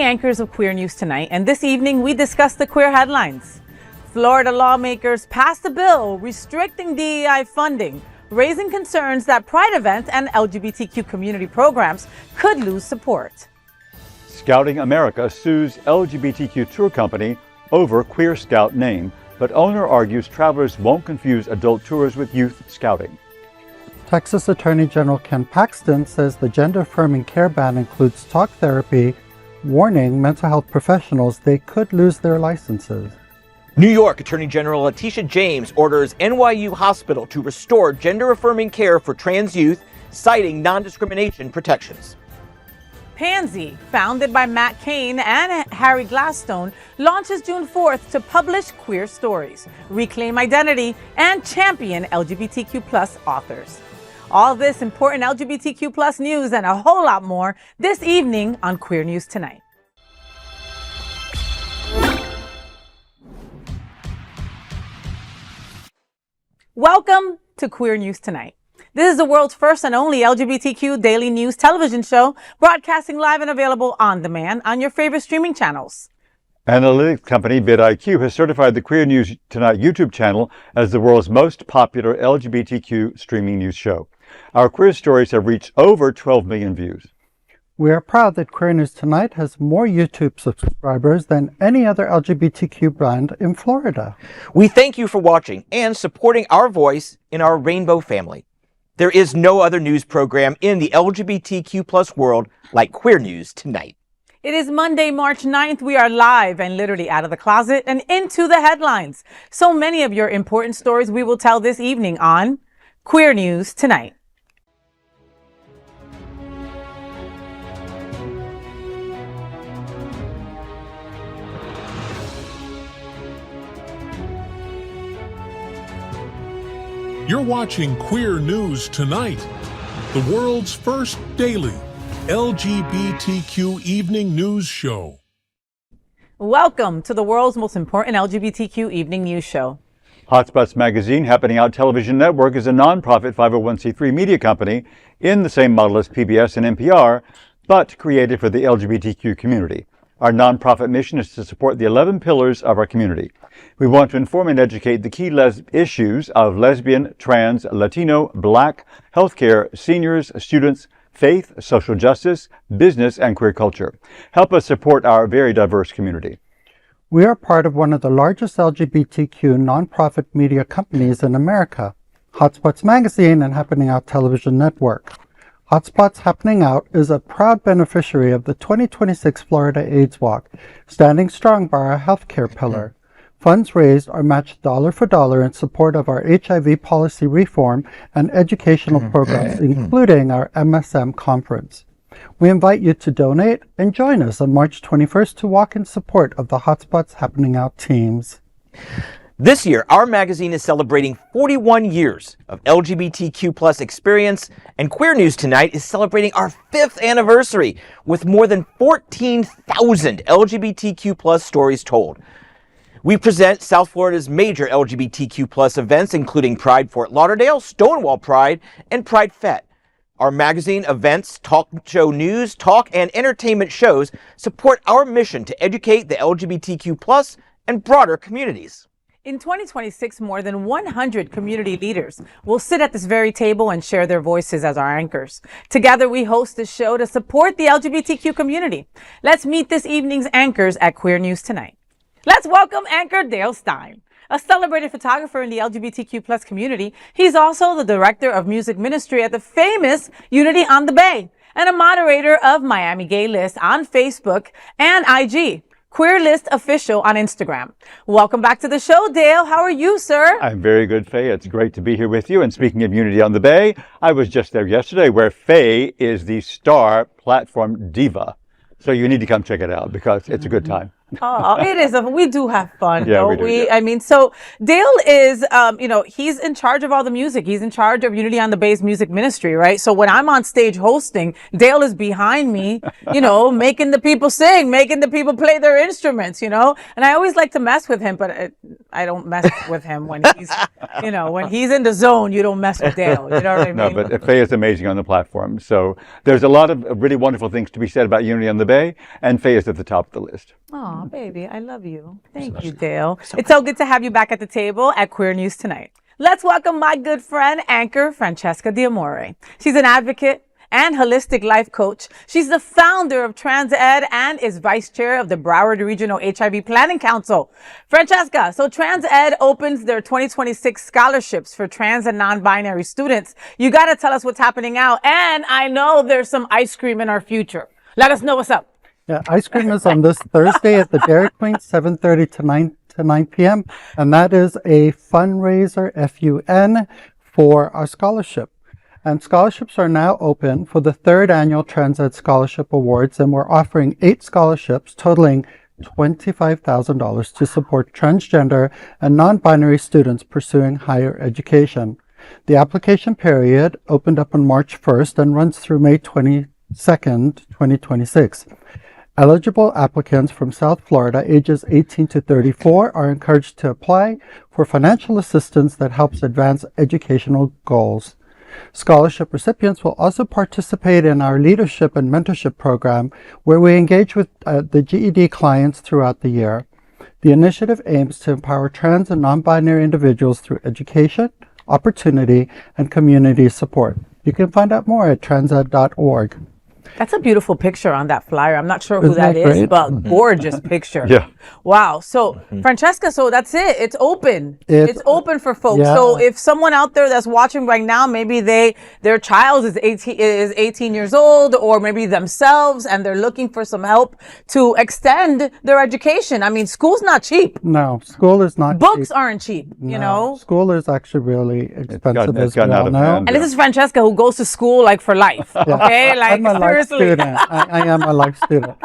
the anchors of Queer News Tonight, and this evening we discuss the queer headlines. Florida lawmakers passed a bill restricting DEI funding, raising concerns that pride events and LGBTQ community programs could lose support. Scouting America sues LGBTQ tour company over Queer Scout name, but owner argues travelers won't confuse adult tours with youth scouting. Texas Attorney General Ken Paxton says the gender-affirming care ban includes talk therapy, warning mental health professionals they could lose their licenses. New York Attorney General Letitia James orders NYU Hospital to restore gender-affirming care for trans youth, citing non-discrimination protections. Pansy, founded by Matt Cain and Harry Gladstone, launches June 4th to publish queer stories, reclaim identity, and champion LGBTQ+ authors. All this important LGBTQ+ news and a whole lot more this evening on Queer News Tonight. Welcome to Queer News Tonight. This is the world's first and only LGBTQ daily news television show, broadcasting live and available on demand on your favorite streaming channels. Analytics company vidIQ has certified the Queer News Tonight YouTube channel as the world's most popular LGBTQ streaming news show. Our queer stories have reached over 12 million views. We are proud that Queer News Tonight has more YouTube subscribers than any other LGBTQ brand in Florida. We thank you for watching and supporting our voice in our rainbow family. There is no other news program in the LGBTQ+ world like Queer News Tonight. It is Monday, March 9th. We are live and literally out of the closet and into the headlines. So many of your important stories we will tell this evening on Queer News Tonight. You're watching Queer News Tonight, the world's first daily LGBTQ evening news show. Welcome to the world's most important LGBTQ evening news show. Hotspots magazine, Happening Out Television Network, is a nonprofit 501c3 media company in the same model as PBS and NPR, but created for the LGBTQ community. Our nonprofit mission is to support the 11 pillars of our community. We want to inform and educate the key issues of lesbian, trans, Latino, Black, healthcare, seniors, students, faith, social justice, business, and queer culture. Help us support our very diverse community. We are part of one of the largest LGBTQ nonprofit media companies in America, Hotspots magazine and Happening Out Television Network. Hotspots Happening Out is a proud beneficiary of the 2026 Florida AIDS Walk, standing strong by our healthcare pillar. Funds raised are matched dollar for dollar in support of our HIV policy reform and educational programs, including our MSM conference. We invite you to donate and join us on March 21st to walk in support of the Hotspots Happening Out teams. This year, our magazine is celebrating 41 years of LGBTQ+ experience, and Queer News Tonight is celebrating our 5th anniversary with more than 14,000 LGBTQ+ stories told. We present South Florida's major LGBTQ+ events, including Pride Fort Lauderdale, Stonewall Pride, and Pride Fete. Our magazine, events, talk show news, talk, and entertainment shows support our mission to educate the LGBTQ+ and broader communities. In 2026, more than 100 community leaders will sit at this very table and share their voices as our anchors. Together, we host this show to support the LGBTQ community. Let's meet this evening's anchors at Queer News Tonight. Let's welcome anchor Dale Stine. A celebrated photographer in the LGBTQ+ community, he's also the director of music ministry at the famous Unity on the Bay and a moderator of Miami Gay List on Facebook and IG. Queer List Official on Instagram. Welcome back to the show, Dale. How are you, sir? I'm very good, Faye. It's great to be here with you. And speaking of Unity on the Bay, I was just there yesterday where Faye is the star platform diva. So you need to come check it out because it's a good time. Oh, it is. We do have fun. Yeah, don't we do. We? Yeah. I mean, so Dale is, he's in charge of all the music. He's in charge of Unity on the Bay's music ministry, right? So when I'm on stage hosting, Dale is behind me, making the people sing, making the people play their instruments, And I always like to mess with him, but I don't mess with him when he's, when he's in the zone. You don't mess with Dale. You know what I mean? No, but Faye is amazing on the platform. So there's a lot of really wonderful things to be said about Unity on the Bay, and Faye is at the top of the list. Oh, baby, I love you. Thank you, Dale. It's so good to have you back at the table at Queer News Tonight. Let's welcome my good friend, anchor Franchesca D'Amore. She's an advocate and holistic life coach. She's the founder of TransEd and is vice chair of the Broward Regional HIV Planning Council. Franchesca, so TransEd opens their 2026 scholarships for trans and non-binary students. You got to tell us what's happening out. And I know there's some ice cream in our future. Let us know what's up. Yeah, ice cream is on this Thursday at the Dairy Queen, 7:30 to 9 p.m. And that is a fundraiser, FUN, for our scholarship. And scholarships are now open for the 3rd annual TransEd Scholarship Awards, and we're offering 8 scholarships totaling $25,000 to support transgender and non-binary students pursuing higher education. The application period opened up on March 1st and runs through May 22nd, 2026. Eligible applicants from South Florida, ages 18 to 34, are encouraged to apply for financial assistance that helps advance educational goals. Scholarship recipients will also participate in our leadership and mentorship program, where we engage with the GED clients throughout the year. The initiative aims to empower trans and non-binary individuals through education, opportunity, and community support. You can find out more at transed.org. That's a beautiful picture on that flyer. I'm not sure who Isn't that that is, great? but gorgeous picture. Yeah. Wow. So, Franchesca, so that's it. It's open. It's open for folks. Yeah. So if someone out there that's watching right now, maybe their child is 18 years old, or maybe themselves, and they're looking for some help to extend their education. I mean, school's not cheap. No, school is not Books cheap. aren't cheap, you know? School is actually really expensive, it's as we gotten out all of know. hand. And this is Franchesca, who goes to school like for life. Okay? Like, I'm a life seriously. student. I am a life student.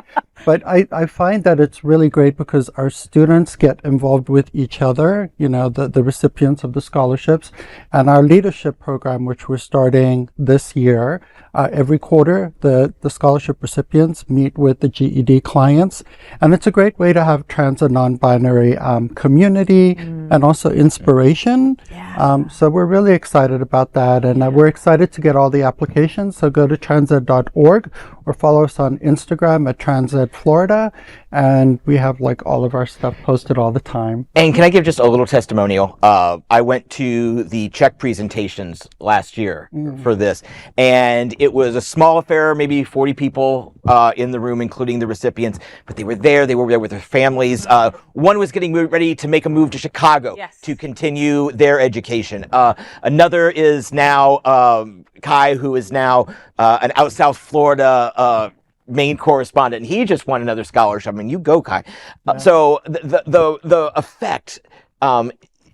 But I find that it's really great because our students get involved with each other, the recipients of the scholarships, and our leadership program, which we're starting this year. Every quarter, the scholarship recipients meet with the GED clients, and it's a great way to have trans and non-binary community and also inspiration. Yeah. So we're really excited about that, and we're excited to get all the applications. So go to transed.org or follow us on Instagram at transed Florida, and we have like all of our stuff posted all the time. And can I give just a little testimonial? I went to the check presentations last year for this, and it was a small affair, maybe 40 people in the room, including the recipients, but they were there with their families. One was getting ready to make a move to Chicago to continue their education. Another is now Kai, who is now an out South Florida main correspondent, and he just won another scholarship. I mean, you go, Kai. So the effect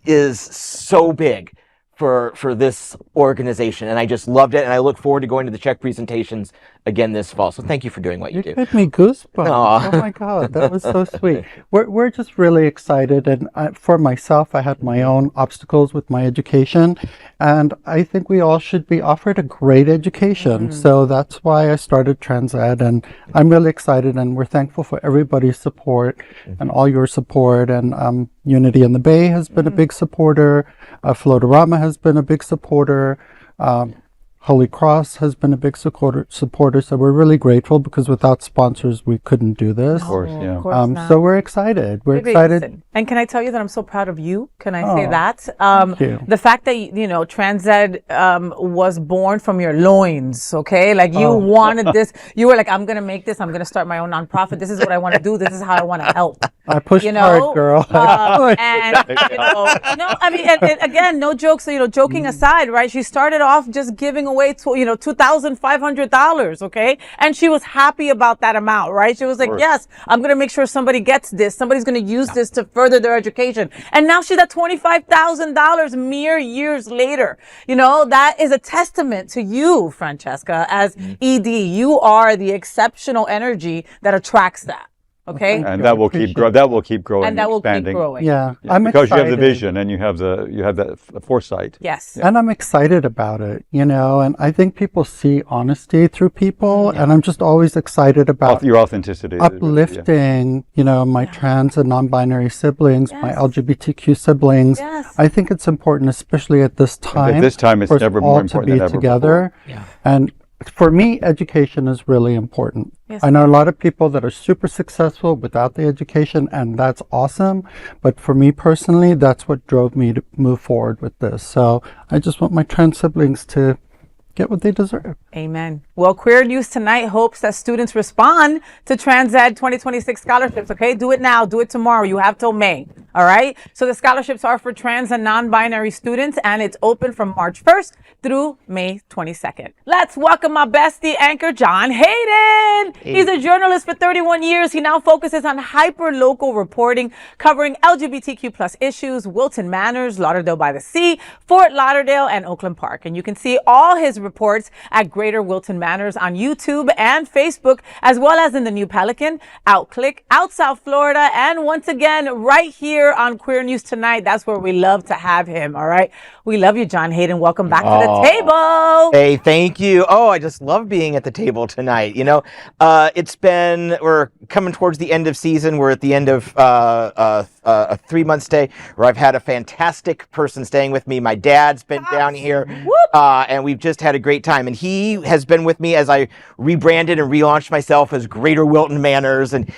is so big for this organization, and I just loved it, and I look forward to going to the Czech presentations again this fall. So thank you for doing what you do. You gave me goosebumps. Aw. Oh my God, that was so sweet. We're just really excited, and for myself, I had my own obstacles with my education, and I think we all should be offered a great education. So that's why I started TransEd, and I'm really excited, and we're thankful for everybody's support and all your support. And Unity in the Bay has been a big supporter. Floatorama has been a big supporter. Holy Cross has been a big supporter, so we're really grateful, because without sponsors, we couldn't do this. Of course, yeah. Of course not. So we're excited. We're Maybe excited. listen. And can I tell you that I'm so proud of you? Can I say Oh, that? thank you. The fact that, TransEd was born from your loins, okay? Like you wanted this. You were like, I'm going to make this. I'm going to start my own nonprofit. This is what I want to do. This is how I want to help. I pushed hard, girl. And, no, I mean, and again, no jokes, joking aside, right? She started off just giving away, $2,500, okay? And she was happy about that amount, right? She was like, yes, I'm going to make sure somebody gets this. Somebody's going to use this to further their education. And now she's at $25,000 mere years later. That is a testament to you, Franchesca, as ED. You are the exceptional energy that attracts that. Okay. And that will keep growing. That will keep growing. And that will expanding. keep growing. Yeah, Yeah, I'm because excited. you have the vision and you have that foresight. Yes. And I'm excited about it, and I think people see honesty through people, and I'm just always excited about Your authenticity. uplifting, my trans and non-binary siblings, my Yes. LGBTQ siblings. Yes. I think it's important, especially at this time. At this time, it's for us never all more to important be than ever together. Yeah. And for me, education is really important. Yes. I know a lot of people that are super successful without the education, and that's awesome. But for me personally, that's what drove me to move forward with this. So I just want my trans siblings to get what they deserve. Amen. Well, Queer News Tonight hopes that students respond to Trans Ed 2026 scholarships, okay? Do it now. Do it tomorrow. You have till May, all right? So the scholarships are for trans and non-binary students, and it's open from March 1st through May 22nd. Let's welcome my bestie anchor, John Hayden. He's a journalist for 31 years. He now focuses on hyper-local reporting, covering LGBTQ plus issues, Wilton Manors, Lauderdale by the Sea, Fort Lauderdale, and Oakland Park. And you can see all his reports at Greater Wilton Manors on YouTube and Facebook, as well as in the New Pelican, Outclick, Out South Florida, and once again, right here on Queer News Tonight. That's where we love to have him, all right? We love you, John Hayden. Welcome back to the table. Hey, thank you. Oh, I just love being at the table tonight. We're coming towards the end of season. We're at the end of a 3-month stay where I've had a fantastic person staying with me. My dad's been down here, and we've just had a great time. And he has been with me as I rebranded and relaunched myself as Greater Wilton Manors and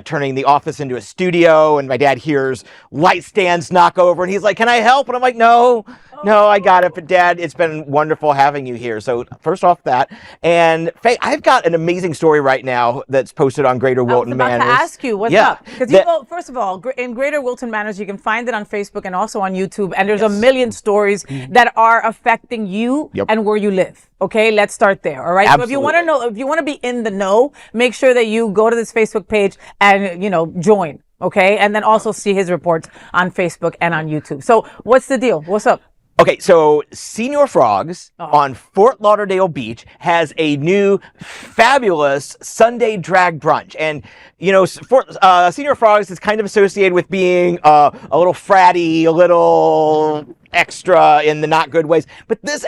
turning the office into a studio. And my dad hears light stands knock over, and he's like, "Can I help?" And I'm like, No, I got it. But Dad, it's been wonderful having you here. So first off that. And Faye, I've got an amazing story right now that's posted on Greater Wilton Manors. I was about to ask you, what's up? Because first of all, in Greater Wilton Manors, you can find it on Facebook and also on YouTube. And there's a million stories that are affecting you and where you live. Okay, let's start there. All right. Absolutely. So if you want to know, if you want to be in the know, make sure that you go to this Facebook page and, join. Okay. And then also see his reports on Facebook and on YouTube. So what's the deal? What's up? Okay, so Senior Frogs on Fort Lauderdale Beach has a new fabulous Sunday drag brunch. And, Senior Frogs is kind of associated with being a little fratty, a little extra in the not good ways. But this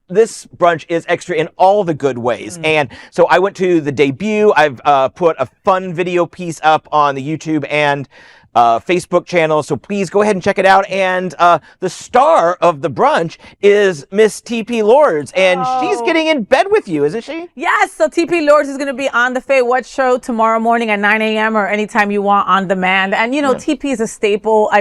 brunch is extra in all the good ways. And so I went to the debut. I've put a fun video piece up on the YouTube and Facebook channel, so please go ahead and check it out. And the star of the brunch is Miss TP Lords, and she's getting in bed with you, isn't she? Yes, so TP Lords is going to be on the FayWhat show tomorrow morning at 9 a.m. or anytime you want on demand. And, TP is a staple,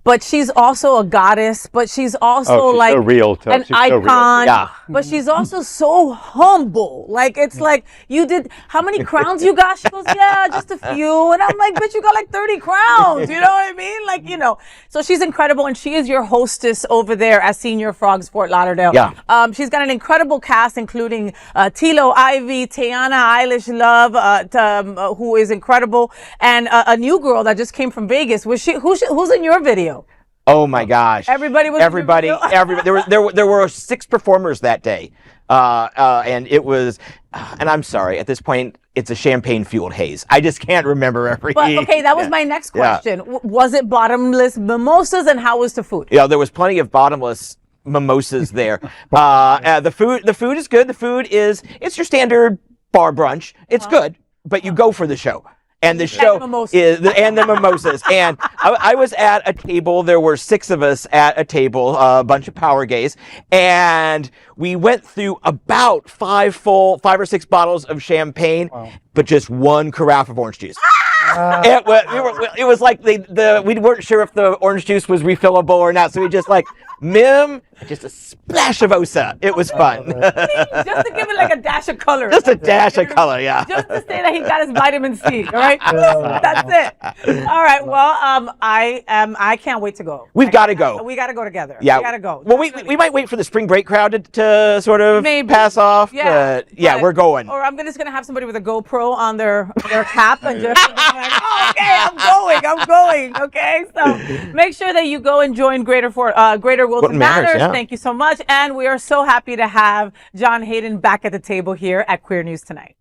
but she's also a goddess, but she's also she's like so real an she's so icon. real. Yeah. But she's also so humble. Like, it's like, you did, how many crowns you got? She goes, yeah, just a few. And I'm like, bitch, you got like 30 crowns. You know what I mean? So she's incredible, and she is your hostess over there at Senior Frogs Fort Lauderdale. Yeah. She's got an incredible cast, including Tilo Ivy, Tiana Eilish Love, who is incredible, and a new girl that just came from Vegas. Who's in your video? Oh my gosh! Everybody was. Everybody. There were 6 performers that day, and it was. And I'm sorry, at this point, it's a champagne-fueled haze. I just can't remember every. But okay, that was my next question. Was it bottomless mimosas, and how was the food? Yeah, there was plenty of bottomless mimosas there. The food is good. It's your standard bar brunch. It's good, but you go for the show. And the show and the mimosas. And I was at a table. There were 6 of us at a table, a bunch of power gays, and we went through about 5 or 6 bottles of champagne, but just 1 carafe of orange juice. It was like we weren't sure if the orange juice was refillable or not, so we just just a splash of Osa. It was fun. Just to give it like a dash of color. Just a dash of color, yeah. Just to say that he got his vitamin C, all right? That's it. All right, well, I can't wait to go. We've got to go. We got to go together. Yeah. We got to go. Well, we might wait for the spring break crowd to sort of pass off, but we're going. Or I'm just going to have somebody with a GoPro on their cap and just like, oh, okay, I'm going, okay? So make sure that you go and join Greater Wilton Manors. Yeah. Thank you so much. And we are so happy to have John Hayden back at the table here at Queer News Tonight.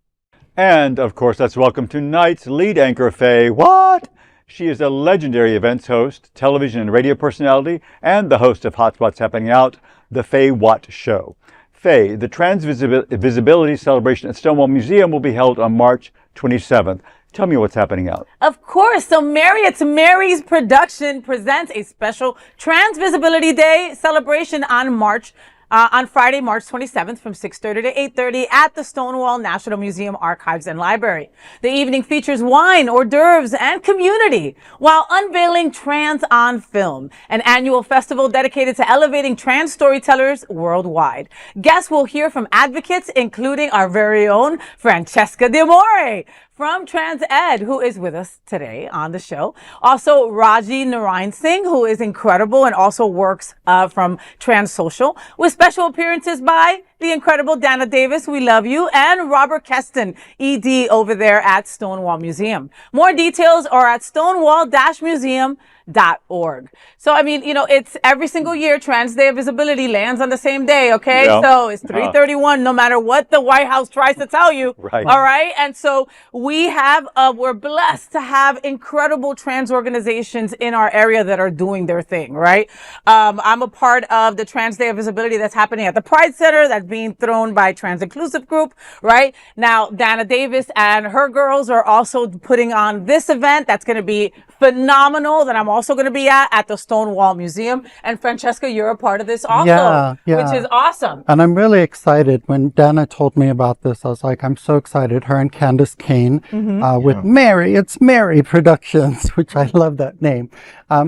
And, of course, let's welcome tonight's lead anchor, FayWhat. She is a legendary events host, television and radio personality, and the host of Hotspots Happening Out, the FayWhat Show. Faye, the Trans Visibility Celebration at Stonewall Museum will be held on March 27th. Tell me what's happening out. Of course. So It's Mary's production presents a special Trans Visibility Day celebration on Friday, March 27th from 6:30 to 8:30 at the Stonewall National Museum Archives and Library. The evening features wine, hors d'oeuvres, and community while unveiling Trans on Film, an annual festival dedicated to elevating trans storytellers worldwide. Guests will hear from advocates, including our very own Franchesca D'Amore from Trans Ed, who is with us today on the show. Also, Raji Narayan Singh, who is incredible and also works from Trans Social, with special appearances by the incredible Dana Davis, we love you, and Robert Keston, ED over there at Stonewall Museum. More details are at stonewall-museum.org. So, I mean, it's every single year Trans Day of Visibility lands on the same day, okay? Yeah. So it's 3/31, no matter what the White House tries to tell you. Right. All right? And so we're blessed to have incredible trans organizations in our area that are doing their thing, right? I'm a part of the Trans Day of Visibility that's happening at the Pride Center, that's being thrown by Trans Inclusive Group, right? Now, Dana Davis and her girls are also putting on this event that's going to be phenomenal, that I'm also going to be at the Stonewall Museum. And Francesca, you're a part of this also, which is awesome. And I'm really excited. When Dana told me about this, I was like, I'm so excited. Her and Candace Kane with Mary, It's Mary Productions, which I love that name.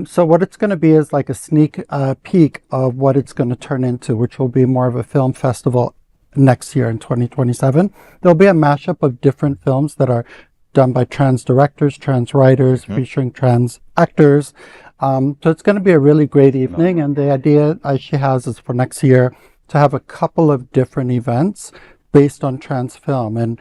So what it's going to be is like a sneak peek of what it's going to turn into, which will be more of a film festival next year in 2027. There'll be a mashup of different films that are done by trans directors, trans writers, featuring trans actors. So it's going to be a really great evening. And the idea she has is for next year to have a couple of different events based on trans film. And,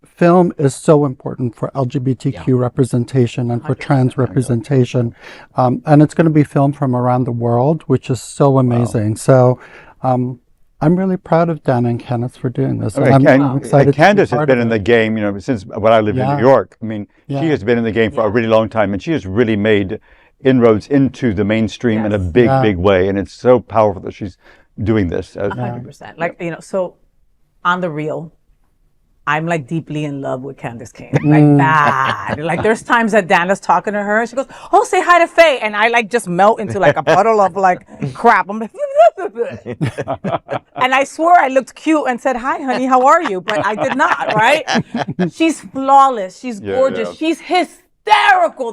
film is so important for LGBTQ representation and for trans representation. And it's going to be filmed from around the world, which is so amazing. Wow. So I'm really proud of Dana and Candace for doing this. I'm excited. Candace has been in the game, since when I lived in New York. I mean, she has been in the game for a really long time, and she has really made inroads into the mainstream in a big way. And it's so powerful that she's doing this. 100%. So on the real, I'm like deeply in love with Candace Kane, like bad. Like there's times that Dana's talking to her and she goes, "Oh, say hi to Faye," and I like just melt into like a puddle of like crap. I'm like, and I swore I looked cute and said, "Hi, honey, how are you?" But I did not. Right? She's flawless. She's gorgeous. She's hysterical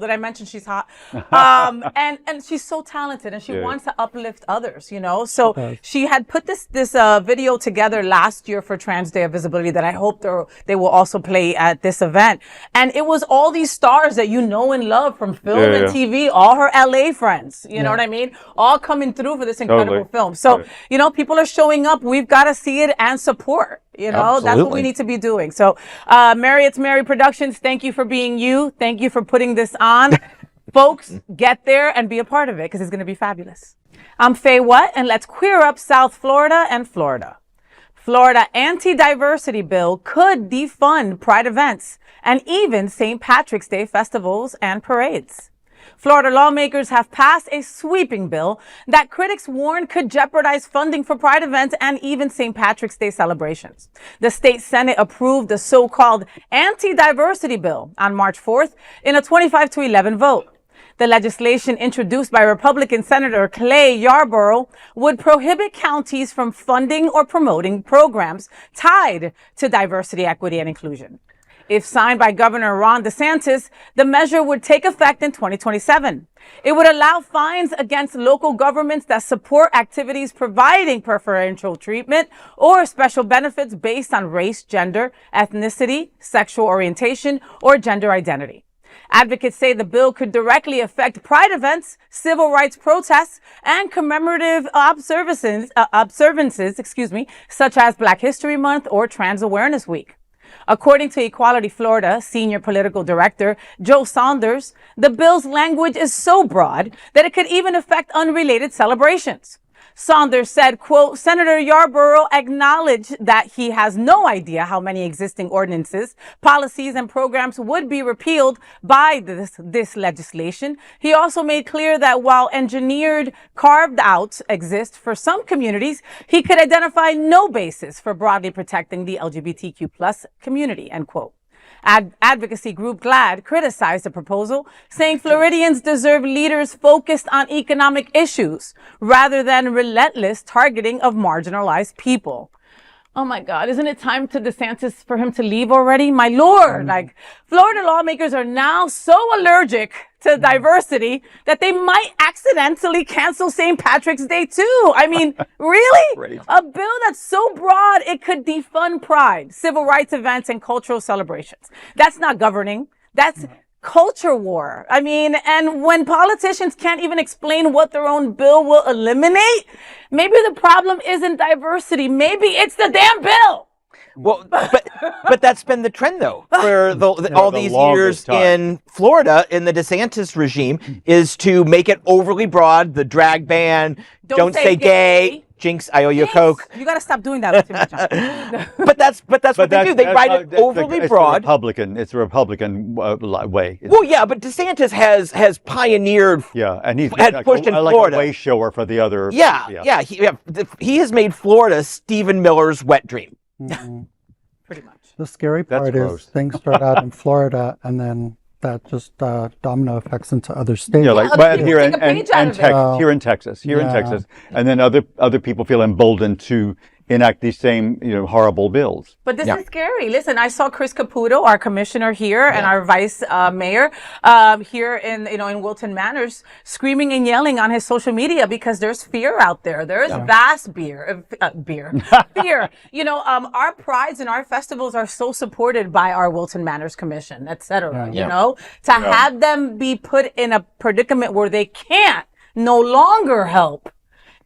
that I mentioned she's hot. And she's so talented and she wants to uplift others, So she had put this video together last year for Trans Day of Visibility that I hope they will also play at this event. And it was all these stars that you know and love from film and TV, all her LA friends, you know what I mean? All coming through for this incredible film. So, people are showing up. We've got to see it and support. That's what we need to be doing. So, It's Mary Productions, thank you for being you. Thank you for putting this on. Folks, get there and be a part of it because it's going to be fabulous. I'm FayWhat, and let's queer up South Florida and Florida. Florida anti-diversity bill could defund pride events and even St. Patrick's Day festivals and parades. Florida lawmakers have passed a sweeping bill that critics warn could jeopardize funding for pride events and even St. Patrick's Day celebrations. The state Senate approved the so-called anti-diversity bill on March 4th in a 25-11 vote. The legislation introduced by Republican Senator Clay Yarborough would prohibit counties from funding or promoting programs tied to diversity, equity, and inclusion. If signed by Governor Ron DeSantis, the measure would take effect in 2027. It would allow fines against local governments that support activities providing preferential treatment or special benefits based on race, gender, ethnicity, sexual orientation, or gender identity. Advocates say the bill could directly affect pride events, civil rights protests, and commemorative observances, such as Black History Month or Trans Awareness Week. According to Equality Florida Senior Political Director Joe Saunders, the bill's language is so broad that it could even affect unrelated celebrations. Saunders said, quote, Senator Yarborough acknowledged that he has no idea how many existing ordinances, policies, and programs would be repealed by this legislation. He also made clear that while engineered carved outs exist for some communities, he could identify no basis for broadly protecting the LGBTQ plus community, end quote. Advocacy group GLAAD criticized the proposal, saying Floridians deserve leaders focused on economic issues rather than relentless targeting of marginalized people. Oh my God, isn't it time to DeSantis for him to leave already? My Lord, like Florida lawmakers are now so allergic to diversity that they might accidentally cancel St. Patrick's Day too. I mean, really? A bill that's so broad it could defund pride, civil rights events, and cultural celebrations. That's not governing. That's culture war. I mean, and when politicians can't even explain what their own bill will eliminate, maybe the problem isn't diversity. Maybe it's the damn bill. Well, but that's been the trend, though, for all these years in Florida, in the DeSantis regime, is to make it overly broad, the drag ban, don't say gay. Jinx, I owe you a Coke. You got to stop doing that with me, John. but that's what they do. They write it overly broad. It's a Republican way. Well, yeah, but DeSantis has pioneered. Yeah, and he's had pushed in like Florida. A way shower for the other. Yeah. He has made Florida Stephen Miller's wet dream. Pretty much. The scary part is things start out in Florida and then that just domino effects into other states. Yeah, like here in Texas, and then other people feel emboldened to enact these same horrible bills. But this is scary. Listen, I saw Chris Caputo, our commissioner here, and our vice mayor here in Wilton Manors, screaming and yelling on his social media because there's fear out there. There's vast fear. Our prides and our festivals are so supported by our Wilton Manors Commission, etc. To have them be put in a predicament where they can't no longer help.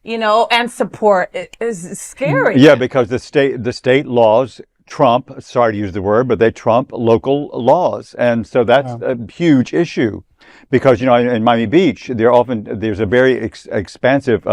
And support it is scary. Yeah, because the state laws trump, sorry to use the word, but they trump local laws. And so that's a huge issue because, in Miami Beach, there's a very extensive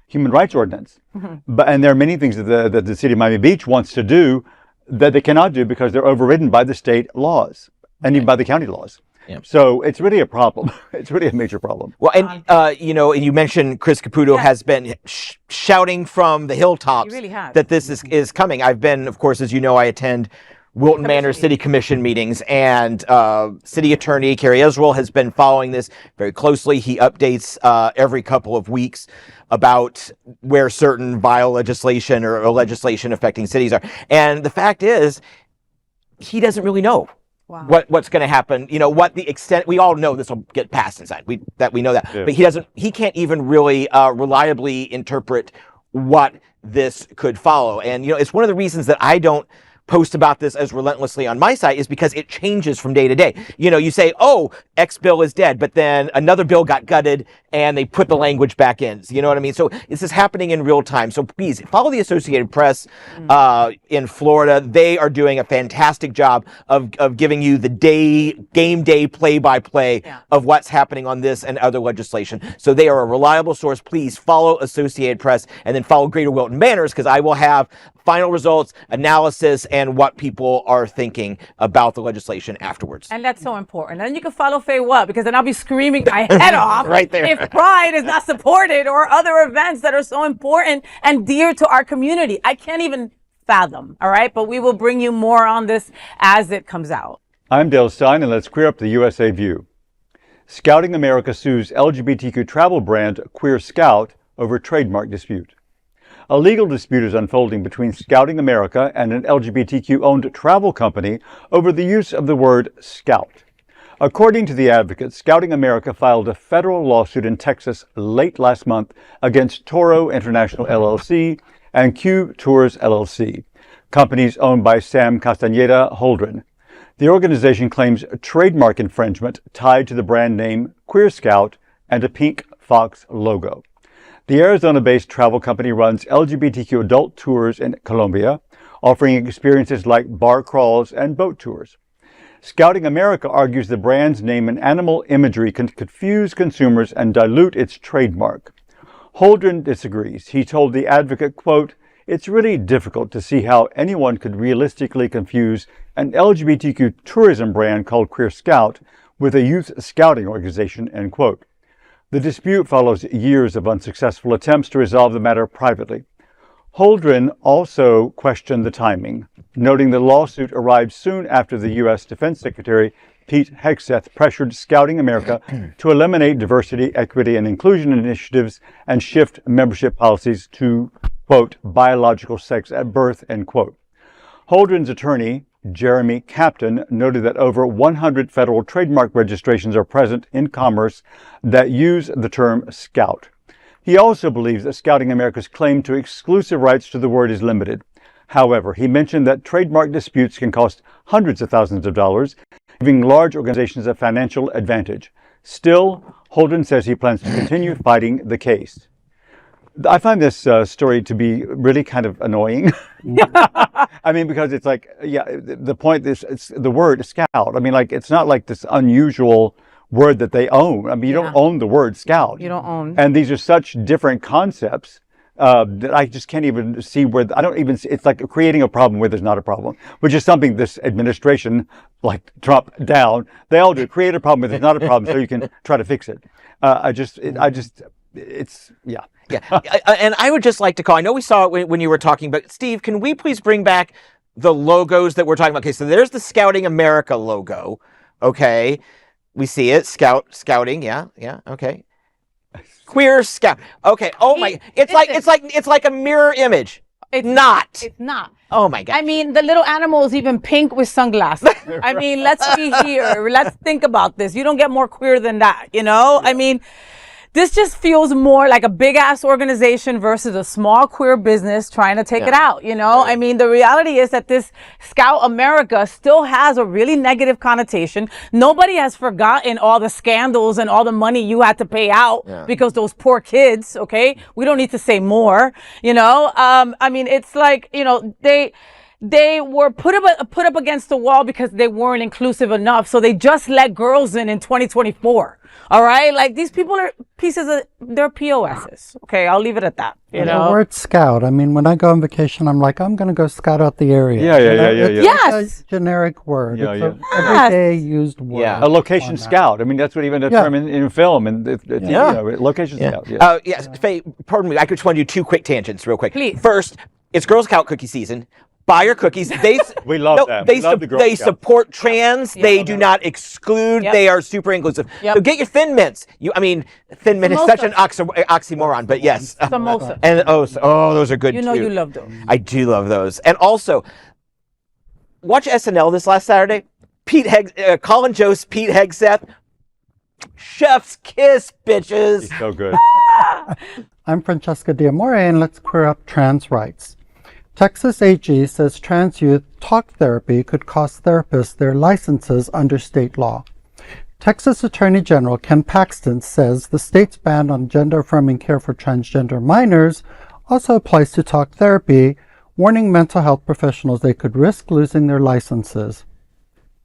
human rights ordinance. And there are many things that the city of Miami Beach wants to do that they cannot do because they're overridden by the state laws and even by the county laws. Yeah. So it's really a problem. It's really a major problem. Well, and you mentioned Chris Caputo has been shouting from the hilltops that this is coming. I've been, of course, as you know, I attend Wilton Manor City Commission meetings, and City Attorney Carrie Israel has been following this very closely. He updates every couple of weeks about where certain vile legislation or legislation affecting cities are. And the fact is, he doesn't really know. Wow. What's going to happen? What the extent? We all know this will get passed inside. We know that, but he doesn't. He can't even really reliably interpret what this could follow. And it's one of the reasons that I don't post about this as relentlessly on my site is because it changes from day to day. You say, oh, X bill is dead, but then another bill got gutted and they put the language back in. You know what I mean? So this is happening in real time. So please follow the Associated Press in Florida. They are doing a fantastic job of giving you the game day play-by-play of what's happening on this and other legislation. So they are a reliable source. Please follow Associated Press and then follow Greater Wilton Manors because I will have final results, analysis, and what people are thinking about the legislation afterwards. And that's so important. And you can follow FayWhat because then I'll be screaming my head off right there. If Pride is not supported or other events that are so important and dear to our community. I can't even fathom, all right? But we will bring you more on this as it comes out. I'm Dale Stine, and let's queer up the USA View. Scouting America sues LGBTQ travel brand Queer Scout over trademark dispute. A legal dispute is unfolding between Scouting America and an LGBTQ-owned travel company over the use of the word Scout. According to the advocate, Scouting America filed a federal lawsuit in Texas late last month against Toro International LLC and Q Tours LLC, companies owned by Sam Castaneda Holdren. The organization claims trademark infringement tied to the brand name Queer Scout and a pink fox logo. The Arizona-based travel company runs LGBTQ adult tours in Colombia, offering experiences like bar crawls and boat tours. Scouting America argues the brand's name and animal imagery can confuse consumers and dilute its trademark. Holdren disagrees. He told The Advocate, quote, "It's really difficult to see how anyone could realistically confuse an LGBTQ tourism brand called Queer Scout with a youth scouting organization," end quote. The dispute follows years of unsuccessful attempts to resolve the matter privately. Holdren also questioned the timing, noting the lawsuit arrived soon after the U.S. Defense Secretary Pete Hegseth pressured Scouting America to eliminate diversity, equity, and inclusion initiatives and shift membership policies to, quote, "biological sex at birth," end quote. Holdren's attorney, Jeremy Captain, noted that over 100 federal trademark registrations are present in commerce that use the term Scout. He also believes that Scouting America's claim to exclusive rights to the word is limited. However, he mentioned that trademark disputes can cost hundreds of thousands of dollars, giving large organizations a financial advantage. Still, Holdren says he plans to continue fighting the case. I find this story to be really kind of annoying. I mean, because it's like, yeah, the point is, it's the word Scout. I mean, like, it's not like this unusual word that they own. I mean, you don't own the word Scout. You don't own. And these are such different concepts that I just can't even see where, I don't even see, it's like creating a problem where there's not a problem, which is something this administration, like Trump down, they all do. Create a problem where there's not a problem so you can try to fix it. Yeah. And I would just like to call, I know we saw it when you were talking, but Steve, can we please bring back the logos that we're talking about? Okay, so there's the Scouting America logo. Okay. We see it. Scouting. Yeah. Okay. Queer Scout. Okay. Oh my, it's like a mirror image. It's not. It's not. Oh my God. I mean, the little animal is even pink with sunglasses. I mean, let's be here. Let's think about this. You don't get more queer than that, you know? I mean, this just feels more like a big ass organization versus a small queer business trying to take it out, you know? I mean, the reality is that this Scout America still has a really negative connotation. Nobody has forgotten all the scandals and all the money you had to pay out because those poor kids, okay? We don't need to say more, you know? I mean, it's like, you know, they were put up against the wall because they weren't inclusive enough. So they just let girls in 2024. All right. Like, these people are they're POSs. Okay. I'll leave it at that. You know, the word scout. I mean, when I go on vacation, I'm like, I'm going to go scout out the area. Yeah. Yes. It's a generic word. Yeah, it's everyday used word. Yeah. A location scout. I mean, that's what even the term in film and you know, location scout. Yeah. Yes. Faye, pardon me. I just want to do two quick tangents real quick. Please. First, it's Girl Scout cookie season. Buy your cookies. We love them. They, We love the Girl they Scouts. support trans. They do not exclude. They are super inclusive. So get your Thin Mints. Thin Mint is such an oxymoron, but yes. Samosa. And those are good too. You know you love those. I do love those. And also, watch SNL this last Saturday. Colin Jost, Pete Hegseth. Chef's kiss, bitches. He's so good. I'm Franchesca D'Amore, and let's queer up trans rights. Texas AG says trans youth talk therapy could cost therapists their licenses under state law. Texas Attorney General Ken Paxton says the state's ban on gender-affirming care for transgender minors also applies to talk therapy, warning mental health professionals they could risk losing their licenses.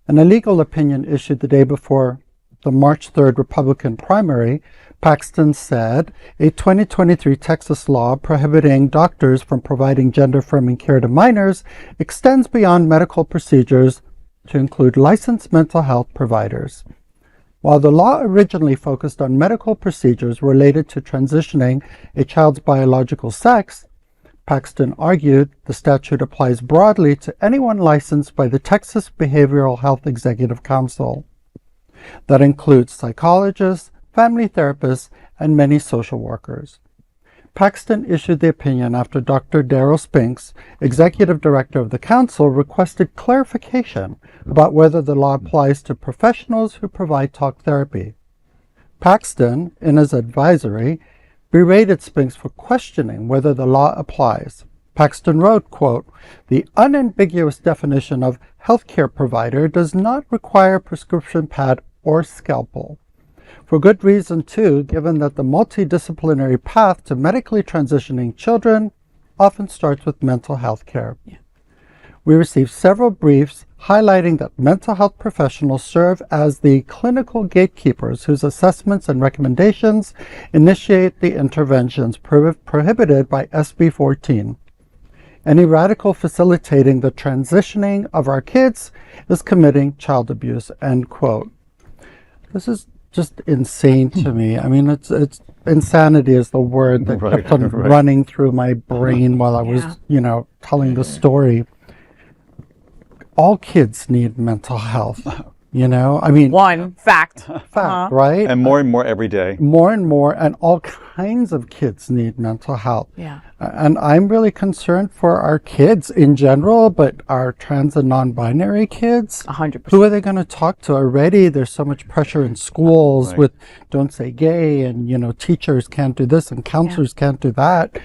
In a legal opinion issued the day before the March 3rd Republican primary, Paxton said a 2023 Texas law prohibiting doctors from providing gender-affirming care to minors extends beyond medical procedures to include licensed mental health providers. While the law originally focused on medical procedures related to transitioning a child's biological sex, Paxton argued the statute applies broadly to anyone licensed by the Texas Behavioral Health Executive Council. That includes psychologists, family therapists, and many social workers. Paxton issued the opinion after Dr. Daryl Spinks, executive director of the council, requested clarification about whether the law applies to professionals who provide talk therapy. Paxton, in his advisory, berated Spinks for questioning whether the law applies. Paxton wrote, quote, "The unambiguous definition of healthcare provider does not require prescription pad or scalpel. For good reason, too, given that the multidisciplinary path to medically transitioning children often starts with mental health care." Yeah. We received several briefs highlighting that mental health professionals serve as the clinical gatekeepers whose assessments and recommendations initiate the interventions prohibited by SB 14. Any radical facilitating the transitioning of our kids is committing child abuse, end quote. This is just insane to me. I mean, it's insanity is the word that kept on running through my brain while I was, telling the story. All kids need mental health, I mean, One fact. right? And more every day. More and more, and all kinds of kids need mental health. Yeah. And I'm really concerned for our kids in general, but our trans and non-binary kids, 100%. who are they going to talk to? Already there's so much pressure in schools with don't say gay, and teachers can't do this and counselors can't do that.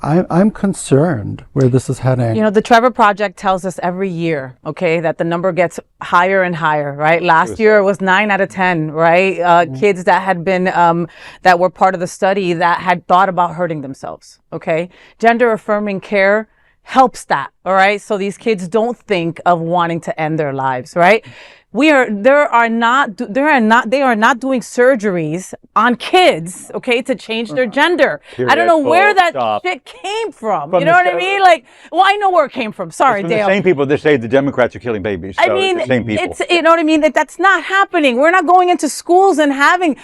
I'm concerned where this is heading. The Trevor Project tells us every year, okay, that the number gets higher and higher, right? Last year it was 9 out of 10, right? Kids that had been, that were part of the study that had thought about hurting themselves, okay? Gender-affirming care helps that, all right? So these kids don't think of wanting to end their lives, right? They are not doing surgeries on kids, okay, to change their gender. I don't know where that shit came from. You know what I mean? I know where it came from. Sorry, it's from Dale. the same people that say the Democrats are killing babies. So it's the same people. It's, you know what I mean? That's not happening. We're not going into schools and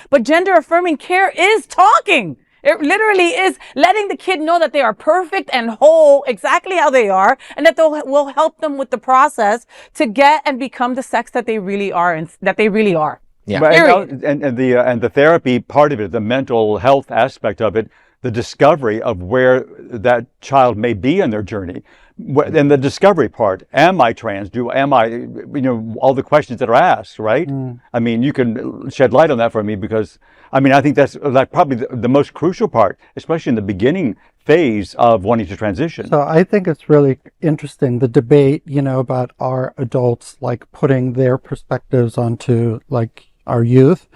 but gender affirming care is talking. It literally is letting the kid know that they are perfect and whole exactly how they are, and that will help them with the process to get and become the sex that they really are and that they really are. Yeah. And the therapy part of it, the mental health aspect of it, the discovery of where that child may be in their journey. And the discovery part, am I trans? All the questions that are asked, right? I mean, you can shed light on that for me, because, I think that's probably the most crucial part, especially in the beginning phase of wanting to transition. So I think it's really interesting, the debate, about our adults, putting their perspectives onto, our youth.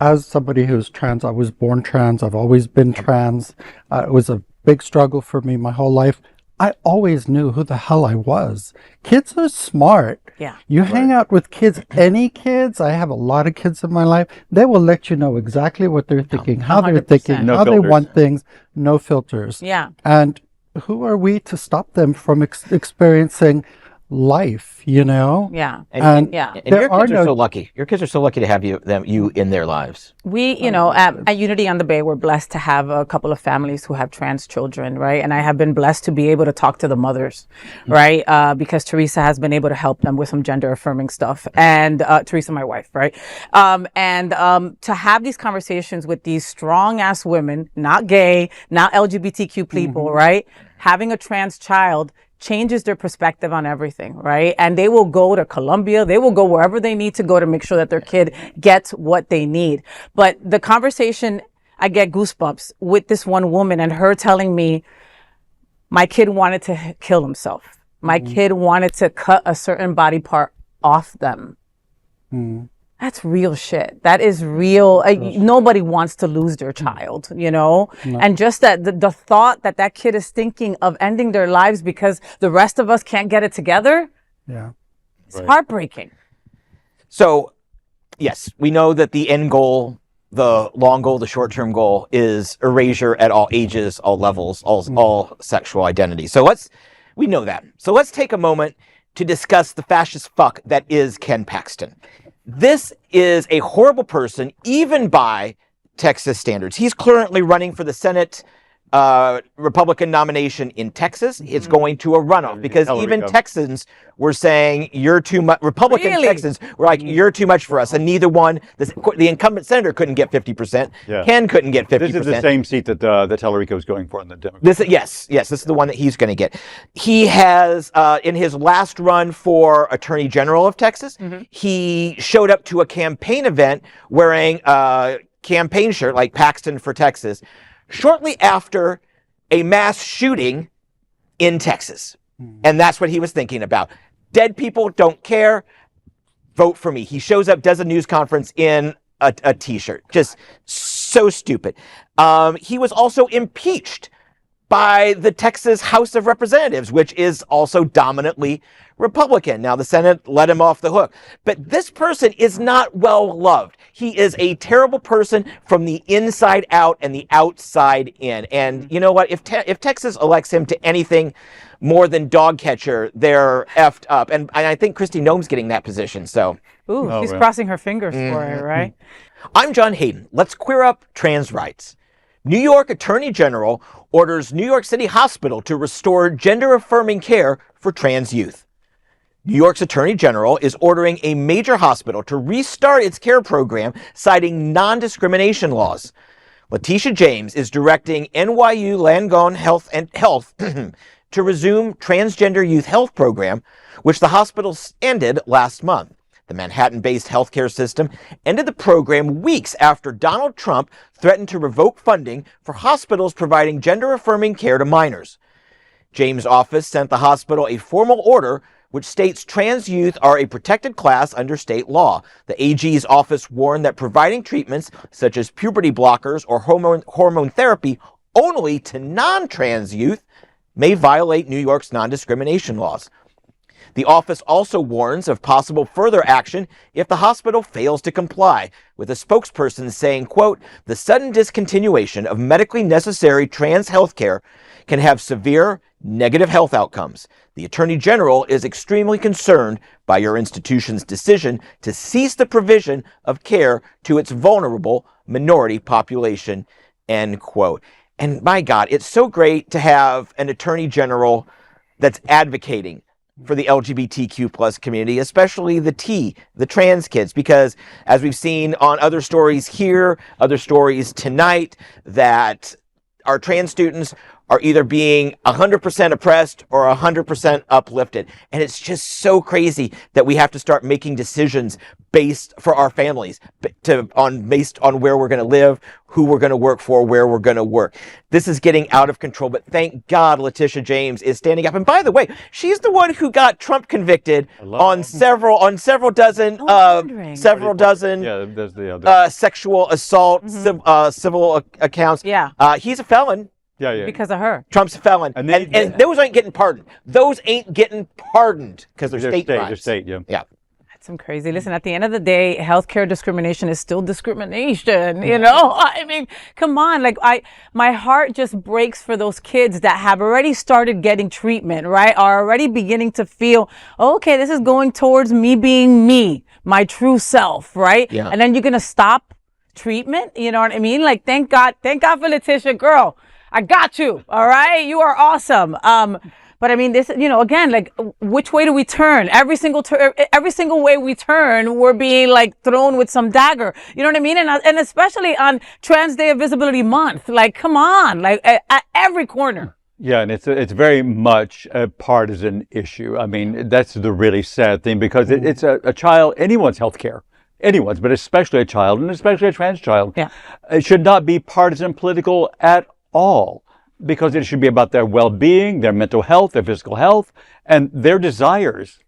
As somebody who's trans, I was born trans, I've always been trans. It was a big struggle for me my whole life. I always knew who the hell I was. Kids are smart. Yeah. You hang out with kids, any kids, I have a lot of kids in my life, they will let you know exactly what they're thinking, how they're 100%. thinking, how they want things, no filters. Yeah. And who are we to stop them from experiencing life, Yeah. And your kids are so lucky. Your kids are so lucky to have you in their lives. We, at Unity on the Bay, we're blessed to have a couple of families who have trans children, right? And I have been blessed to be able to talk to the mothers, right? Because Teresa has been able to help them with some gender affirming stuff. And Teresa, my wife, right? To have these conversations with these strong ass women, not gay, not LGBTQ people, right? Having a trans child changes their perspective on everything, right? And they will go to Columbia, they will go wherever they need to go to make sure that their kid gets what they need. But the conversation, I get goosebumps with this one woman and her telling me, my kid wanted to kill himself. My kid wanted to cut a certain body part off them. That's real shit. That is real. Nobody wants to lose their child, No. And just that the thought that kid is thinking of ending their lives because the rest of us can't get it together. Yeah. It's heartbreaking. So, yes, we know that the end goal, the long goal, the short-term goal is erasure at all ages, all levels, all sexual identity. So we know that. So let's take a moment to discuss the fascist fuck that is Ken Paxton. This is a horrible person, even by Texas standards. He's currently running for the Senate Republican nomination in Texas. It's going to a runoff because even Texans were saying, you're too much. Republican Texans were like, you're too much for us. And neither one, the incumbent senator couldn't get 50%. Yeah. Ken couldn't get 50%. This is the same seat that Tellerico is going for in the Democrats. Yes, this is the one that he's going to get. He has, in his last run for Attorney General of Texas, he showed up to a campaign event wearing a campaign shirt like Paxton for Texas, shortly after a mass shooting in Texas. And that's what he was thinking about. Dead people don't care. Vote for me. He shows up, does a news conference in a t-shirt. Just so stupid. He was also impeached by the Texas House of Representatives, which is also dominantly Republican. Now, the Senate let him off the hook. But this person is not well loved. He is a terrible person from the inside out and the outside in. And you know what? If Texas elects him to anything more than dog catcher, they're effed up. And I think Kristi Noem's getting that position. So, ooh, she's crossing her fingers for it, right? I'm John Hayden. Let's queer up trans rights. New York Attorney General orders New York City Hospital to restore gender-affirming care for trans youth. New York's Attorney General is ordering a major hospital to restart its care program, citing non-discrimination laws. Letitia James is directing NYU Langone Health to resume transgender youth health program, which the hospital ended last month. The Manhattan-based healthcare system ended the program weeks after Donald Trump threatened to revoke funding for hospitals providing gender-affirming care to minors. James' office sent the hospital a formal order which states trans youth are a protected class under state law. The AG's office warned that providing treatments such as puberty blockers or hormone therapy only to non-trans youth may violate New York's non-discrimination laws. The office also warns of possible further action if the hospital fails to comply, with a spokesperson saying, quote, "The sudden discontinuation of medically necessary trans health care can have severe negative health outcomes. The Attorney General is extremely concerned by your institution's decision to cease the provision of care to its vulnerable minority population," end quote. And my God, it's so great to have an Attorney General that's advocating for the LGBTQ plus community, especially the trans kids, because as we've seen on other stories here, other stories tonight, that our trans students are either being 100% oppressed or 100% uplifted. And it's just so crazy that we have to start making decisions based for our families, based on where we're going to live, who we're going to work for, where we're going to work. This is getting out of control, but thank God Letitia James is standing up. And by the way, she's the one who got Trump convicted on several dozen sexual assault, civil accounts. Yeah. He's a felon. Yeah. Because of her. Trump's a felon. And those ain't getting pardoned. Those ain't getting pardoned because they're state crimes. They're state, yeah. That's some crazy. Listen, at the end of the day, healthcare discrimination is still discrimination, you know? I mean, come on. Like, my heart just breaks for those kids that have already started getting treatment, right? Are already beginning to feel, okay, this is going towards me being me, my true self, right? Yeah. And then you're going to stop treatment, you know what I mean? Like, thank God for Letitia, girl. I got you. All right. You are awesome. But I mean, this, you know, again, like, which way do we turn? Every single way we turn, we're being like thrown with some dagger. You know what I mean? And especially on Trans Day of Visibility Month, like, come on, like at every corner. Yeah, and it's very much a partisan issue. I mean, that's the really sad thing, because it's a child, anyone's health care. Anyone's, but especially a child, and especially a trans child. Yeah. It should not be partisan political at all, because it should be about their well-being, their mental health, their physical health, and their desires.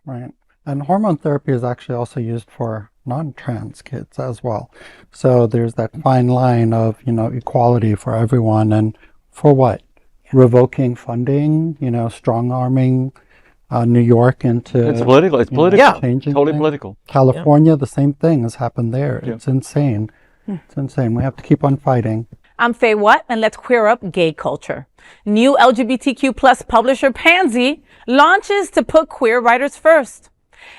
Right. And hormone therapy is actually also used for non-trans kids as well. So there's that fine line of, you know, equality for everyone, and for what? Revoking funding, you know, strong-arming New York into... It's political. It's political. Yeah. Changing Totally things. political. California, the same thing has happened there. Yeah. It's insane. It's insane. We have to keep on fighting. I'm FayWhat, and let's queer up gay culture. New LGBTQ plus publisher Pansy launches to put queer writers first.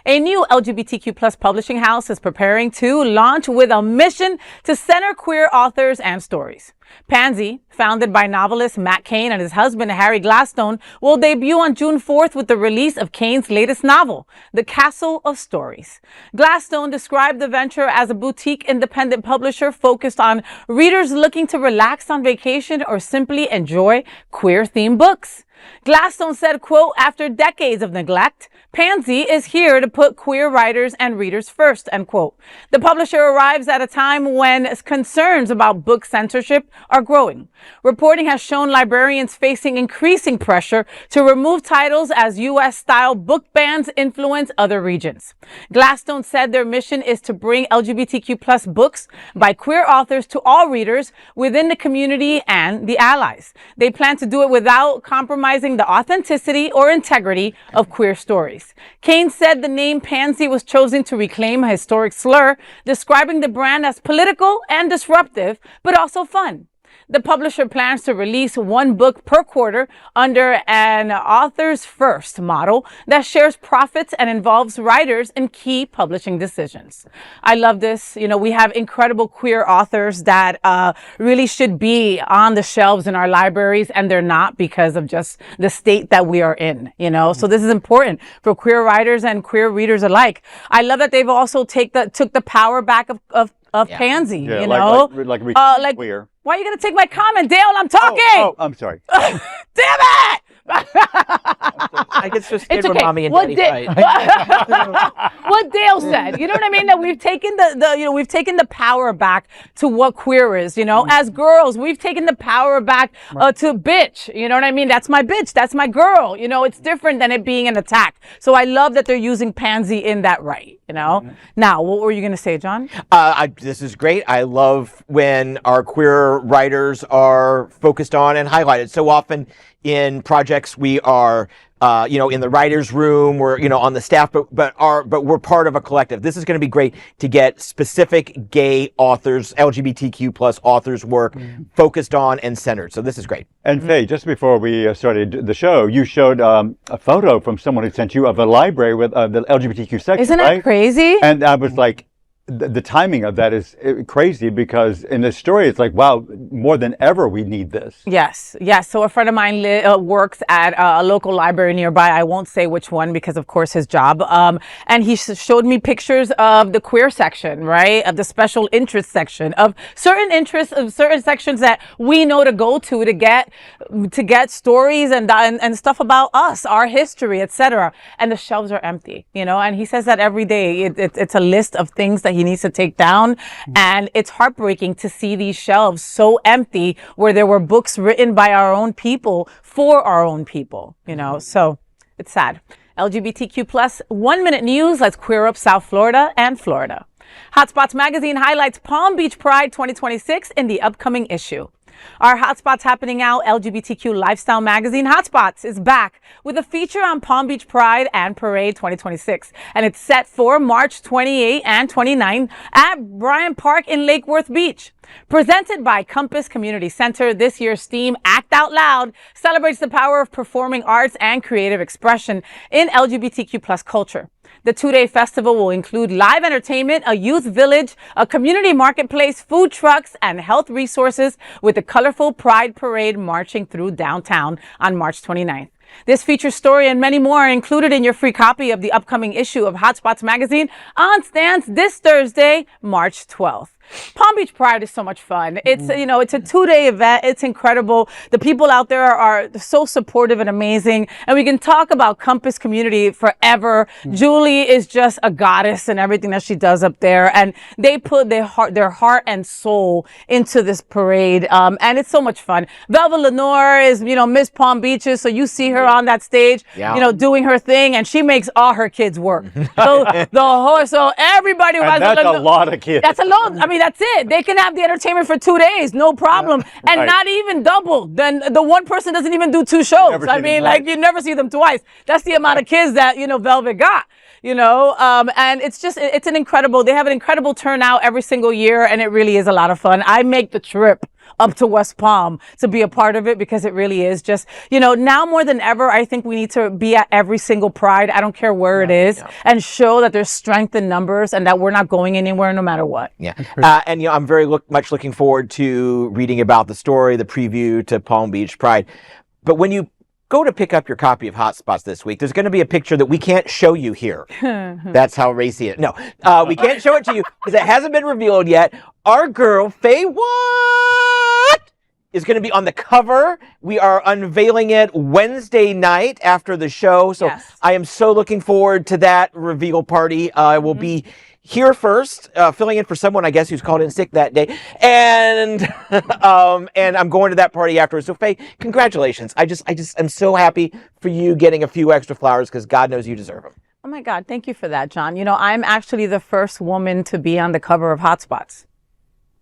A new LGBTQ plus publishing house is preparing to launch with a mission to center queer authors and stories. Pansy, founded by novelist Matt Cain and his husband Harry Gladstone, will debut on June 4th with the release of Cain's latest novel, The Castle of Stories. Gladstone described the venture as a boutique independent publisher focused on readers looking to relax on vacation or simply enjoy queer-themed books. Gladstone said, quote, after decades of neglect, Pansy is here to put queer writers and readers first, end quote. The publisher arrives at a time when concerns about book censorship are growing. Reporting has shown librarians facing increasing pressure to remove titles as U.S.-style book bans influence other regions. Gladstone said their mission is to bring LGBTQ plus books by queer authors to all readers within the community and the allies. They plan to do it without compromising the authenticity or integrity of queer stories. Kane said the name Pansy was chosen to reclaim a historic slur, describing the brand as political and disruptive, but also fun. The publisher plans to release one book per quarter under an authors first model that shares profits and involves writers in key publishing decisions. I love this. You know, we have incredible queer authors that really should be on the shelves in our libraries, and they're not because of just the state that we are in, you know. So this is important for queer writers and queer readers alike. I love that they've also took the power back of Pansy, you know? Like queer. Why are you going to take my comment, Dale? I'm talking. Oh, I'm sorry. Damn it! I get so scared when mommy and daddy fight. What Dale said, you know what I mean? That we've taken we've taken the power back to what queer is, you know. As girls, we've taken the power back to bitch, you know what I mean? That's my bitch, that's my girl, you know. It's different than it being an attack. So I love that they're using Pansy in that right, you know. Now, what were you going to say, John? This is great. I love when our queer writers are focused on and highlighted. So often in projects we are in the writers' room, we're on the staff, but we're part of a collective. This is going to be great to get specific gay authors, LGBTQ plus authors' work focused on and centered. So this is great. And Faye, just before we started the show, you showed a photo from someone who sent you of a library with the LGBTQ section. Isn't that crazy? And I was like, the timing of that is crazy, because in this story, it's like, wow, more than ever, we need this. Yes. So a friend of mine works at a local library nearby. I won't say which one because, of course, his job. And he showed me pictures of the queer section, right? Of the special interest section, of certain interests, of certain sections that we know to go to get stories and stuff about us, our history, etc. And the shelves are empty, you know. And he says that every day it's a list of things that he needs to take down, and it's heartbreaking to see these shelves so empty where there were books written by our own people for our own people, you know. So it's sad. LGBTQ plus 1 minute news. Let's queer up South Florida and Florida. Hotspots magazine highlights Palm Beach Pride 2026 in the upcoming issue. Our Hotspots Happening Out LGBTQ lifestyle magazine, Hotspots, is back with a feature on Palm Beach Pride and Parade 2026. And it's set for March 28 and 29 at Bryant Park in Lake Worth Beach. Presented by Compass Community Center, this year's theme, Act Out Loud, celebrates the power of performing arts and creative expression in LGBTQ plus culture. The two-day festival will include live entertainment, a youth village, a community marketplace, food trucks, and health resources, with the colorful Pride Parade marching through downtown on March 29th. This feature story and many more are included in your free copy of the upcoming issue of Hotspots magazine on stands this Thursday, March 12th. Palm Beach Pride is so much fun. It's, it's a 2-day event. It's incredible. The people out there are so supportive and amazing. And we can talk about Compass Community forever. Julie is just a goddess in everything that she does up there. And they put their heart and soul into this parade. And it's so much fun. Velva Lenore is, Miss Palm Beaches. So you see her on that stage, doing her thing. And she makes all her kids work. So everybody who has that's a lot of kids. That's a lot. I mean, that's it. They can have the entertainment for 2 days, no problem. And not even double. Then the one person doesn't even do 2 shows. I mean, like, you never see them twice. That's the amount of kids that, Velvet got, and it's an incredible, they have an incredible turnout every single year, and it really is a lot of fun. I make the trip up to West Palm to be a part of it because it really is just, now more than ever, I think we need to be at every single Pride. I don't care where it is, and show that there's strength in numbers and that we're not going anywhere no matter what. Yeah. And, I'm very much looking forward to reading about the story, the preview to Palm Beach Pride. But when you go to pick up your copy of Hotspots this week, there's going to be a picture that we can't show you here. That's how racy it is. No, we can't show it to you because it hasn't been revealed yet. Our girl, FayWhat, is going to be on the cover. We are unveiling it Wednesday night after the show. So Yes. I am so looking forward to that reveal party. I will be here first, filling in for someone, I guess, who's called in sick that day. And and I'm going to that party afterwards. So Faye, congratulations. I just am so happy for you getting a few extra flowers because God knows you deserve them. Oh my God, thank you for that, John. You know, I'm actually the first woman to be on the cover of Hotspots.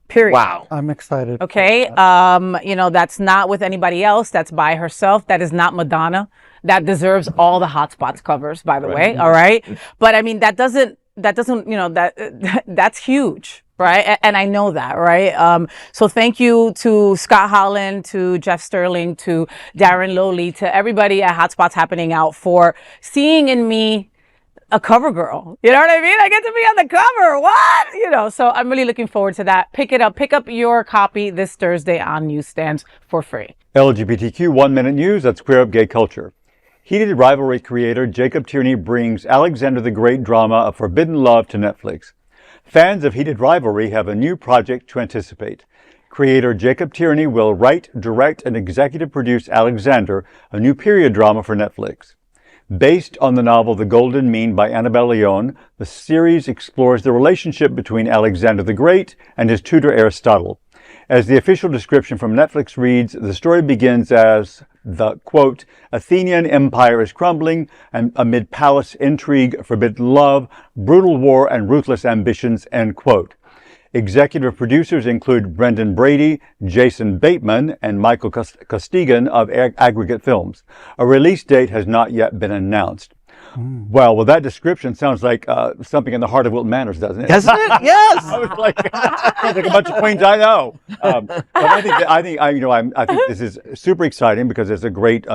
Period. Wow. I'm excited. Okay. You know, that's not with anybody else. That's by herself. That is not Madonna. That deserves all the Hotspots covers, by the way. All right. But I mean, that doesn't, you know, that's huge. Right. And I know that. Right. So thank you to Scott Holland, to Jeff Sterling, to Darren Lowley, to everybody at Hotspots Happening Out for seeing in me a cover girl. You know what I mean? I get to be on the cover. What? You know, so I'm really looking forward to that. Pick it up. Pick up your copy this Thursday on newsstands for free. LGBTQ 1 Minute News, that's Queer Up Gay Culture. Heated Rivalry creator Jacob Tierney brings Alexander the Great drama of forbidden love to Netflix. Fans of Heated Rivalry have a new project to anticipate. Creator Jacob Tierney will write, direct, and executive produce Alexander, a new period drama for Netflix. Based on the novel The Golden Mean by Annabelle Leon, the series explores the relationship between Alexander the Great and his tutor Aristotle. As the official description from Netflix reads, the story begins as the, quote, Athenian Empire is crumbling, and amid palace intrigue, forbidden love, brutal war, and ruthless ambitions, end quote. Executive producers include Brendan Brady, Jason Bateman, and Michael Costigan of Aggregate Films. A release date has not yet been announced. Well, that description sounds like something in the heart of Wilton Manors, doesn't it? Doesn't it? Yes. I was like, sounds like a bunch of queens I know. But I think this is super exciting because it's a great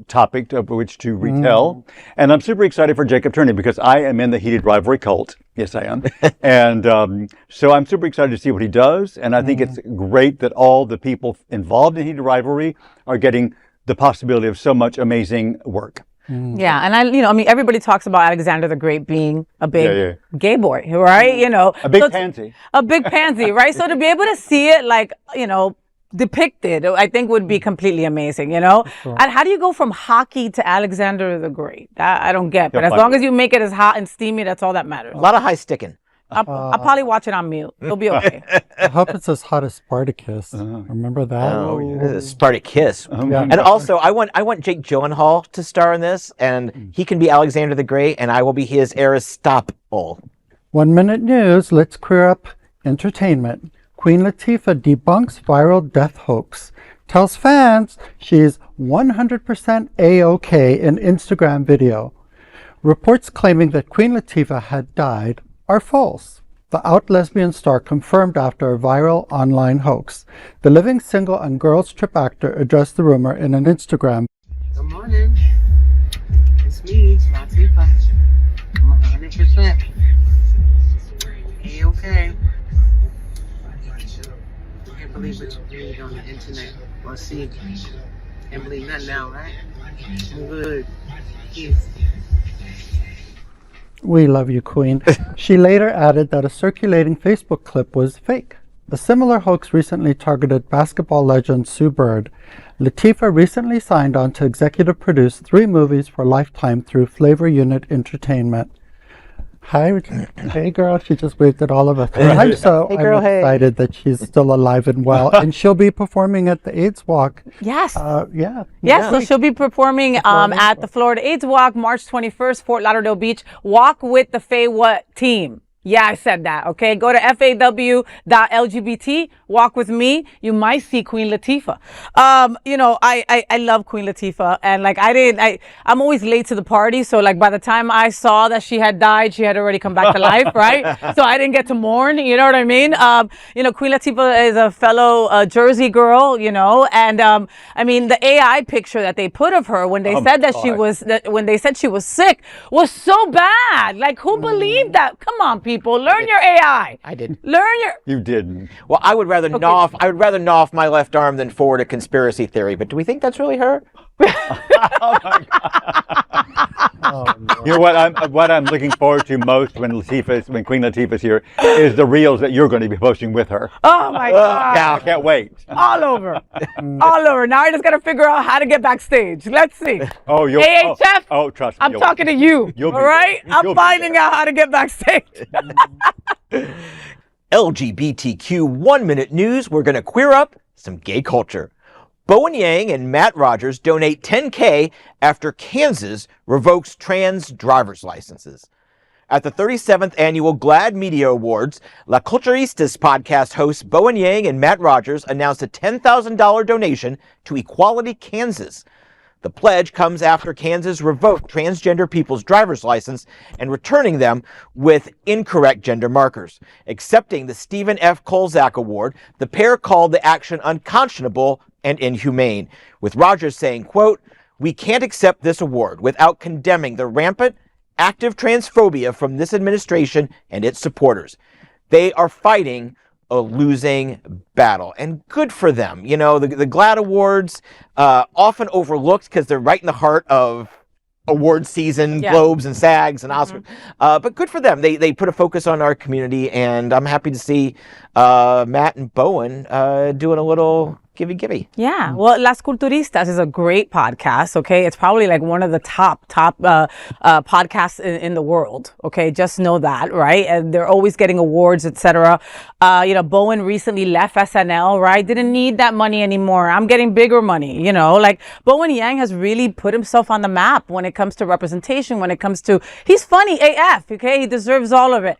topic of which to retell, and I'm super excited for Jacob Tierney because I am in the Heated Rivalry cult. Yes, I am, and so I'm super excited to see what he does, and I think it's great that all the people involved in Heated Rivalry are getting the possibility of so much amazing work. Yeah, and I mean, everybody talks about Alexander the Great being a big gay boy, right? You know, A big pansy. A big pansy, right? So to be able to see it, like, you know, depicted, I think would be completely amazing, you know? And how do you go from hockey to Alexander the Great? That I don't get, but as long as you make it as hot and steamy, that's all that matters. A lot of high sticking. I'll probably watch it on mute. It'll be okay. I hope it's as hot as Spartacus. Remember that? Oh, yeah. Spartacus. Yeah. And also, I want Jake Gyllenhaal to star in this, and he can be Alexander the Great, and I will be his Aristotle. 1 Minute News, let's queer up entertainment. Queen Latifah debunks viral death hoax. Tells fans she's 100% A-OK in Instagram video. Reports claiming that Queen Latifah had died are false. The out lesbian star confirmed after a viral online hoax. The living single and girls trip actor addressed the rumor in an Instagram. Good morning. It's me, Latifah. I'm 100%. A-okay. I can't believe what you read on the internet or see. Can't believe nothing now, right? I'm good. Peace. We love you, Queen. She later added that a circulating Facebook clip was fake. A similar hoax recently targeted basketball legend Sue Bird. Latifah recently signed on to executive produce 3 movies for Lifetime through Flavor Unit Entertainment. Hi, hey girl, she just waved at all of us. I'm excited that she's still alive and well, and she'll be performing at the AIDS Walk. Yes. Yeah. So she'll be performing at the Florida AIDS Walk, March 21st, Fort Lauderdale Beach. Walk with the FayWhat team. Yeah, I said that. Okay. Go to faw.lgbt. Walk with me. You might see Queen Latifah. You know, I love Queen Latifah, and like I'm always late to the party. So like by the time I saw that she had died, she had already come back to life, right? So I didn't get to mourn. You know what I mean? You know, Queen Latifah is a fellow Jersey girl. You know, and I mean the AI picture that they put of her when they said that she was when they said she was sick was so bad. Like who believed that? Come on, people. Learn your AI. I did. Learn your. You didn't. Well, I would rather gnaw off my left arm than forward a conspiracy theory. But do we think that's really her? Oh my God. You know what I'm looking forward to most when Queen Latifah's here is the reels that you're going to be posting with her. Oh my God. Yeah, I can't wait. All over. All over. Now I just got to figure out how to get backstage. Let's see. Oh, you'll. AHF, Oh, trust me. I'm talking to you. You'll be all right? there. I'm You'll be finding there. out how to get backstage. LGBTQ 1-minute news. We're going to queer up some gay culture. Bowen Yang and Matt Rogers donate $10K after Kansas revokes trans driver's licenses. At the 37th annual GLAAD Media Awards, La Culturistas podcast hosts Bowen Yang and Matt Rogers announced a $10,000 donation to Equality Kansas. The pledge comes after Kansas revoked transgender people's driver's license and returning them with incorrect gender markers. Accepting the Stephen F. Kolzak Award, the pair called the action unconscionable and inhumane, with Rogers saying, quote, "We can't accept this award without condemning the rampant, active transphobia from this administration and its supporters. They are fighting a losing battle," and good for them. You know, the GLAAD Awards, often overlooked because they're right in the heart of award season, Globes and SAGs and Oscars. But good for them. They put a focus on our community, and I'm happy to see Matt and Bowen doing a little givey. Yeah, well, Las Culturistas is a great podcast, okay? It's probably like one of the top podcasts in the world, okay? Just know that, right? And they're always getting awards, etc. You know, Bowen recently left SNL, right? Didn't need that money anymore. I'm getting bigger money, you know? Like, Bowen Yang has really put himself on the map when it comes to representation, when it comes to... He's funny AF, okay? He deserves all of it.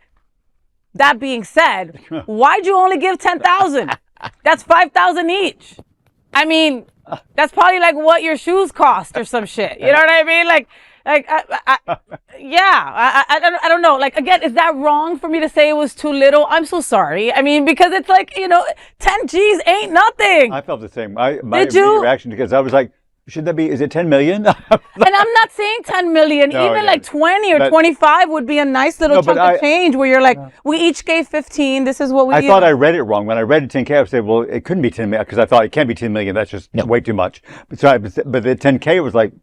That being said, why'd you only give $10,000? That's $5,000 each. I mean, that's probably like what your shoes cost or some shit. You know what I mean? I don't know. Like, again, is that wrong for me to say it was too little? I'm so sorry. I mean, because it's like, you know, 10 G's ain't nothing. I felt the same. My Did you? reaction, because I was like, should that be, is it 10 million? And I'm not saying 10 million, No, even yeah. like 20 or 25 would be a nice little chunk of change where you're like, we each gave 15. This is what we I thought I read it wrong. When I read 10K, I said, well, it couldn't be 10 million, because I thought it can't be 10 million. That's just way too much. But the 10K was like,